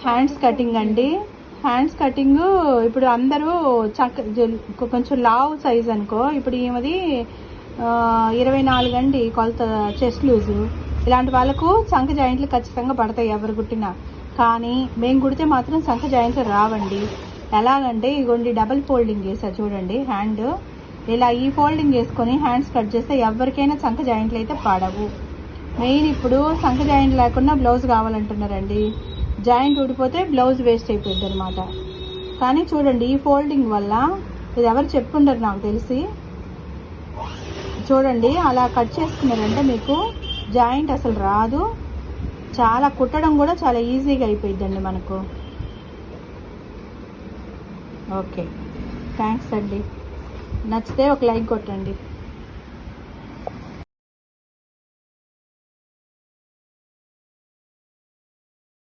Hands cutting అండి. Hands cutting ఇప్పుడు అందరూ కొంచెం లావ్ సైజ్ అనుకో. ఇప్పుడు ఈమెది 24 అండి కొలత, చెస్ట్ లూజు. ఇలాంటి వాళ్ళకు సంఖ జాయింట్లు ఖచ్చితంగా పడతాయి ఎవరు కుట్టినా. కానీ మేము కుడితే మాత్రం సంఖ జాయింట్లు రావండి. ఎలాగంటే ఇగోండి డబుల్ ఫోల్డింగ్ వేసా చూడండి. హ్యాండ్ ఇలా ఈ ఫోల్డింగ్ వేసుకొని హ్యాండ్స్ కట్ చేస్తే ఎవరికైనా సంఖ జాయింట్లు అయితే పడవు. మెయిన్ ఇప్పుడు సంఖ జాయింట్ లేకుండా బ్లౌజ్ కావాలంటున్నారండి. జాయింట్ ఊడిపోతే బ్లౌజ్ వేస్ట్ అయిపోద్ది అనమాట. కానీ చూడండి ఈ ఫోల్డింగ్ వల్ల, ఇది ఎవరు చెప్పుకుంటారు నాకు తెలిసి, చూడండి అలా కట్ చేసుకున్నారంటే మీకు జాయింట్ అసలు రాదు. చాలా కుట్టడం కూడా చాలా ఈజీగా అయిపోయిద్దండి మనకు. ఓకే, థ్యాంక్స్ అండి. నచ్చితే ఒక లైక్ కొట్టండి.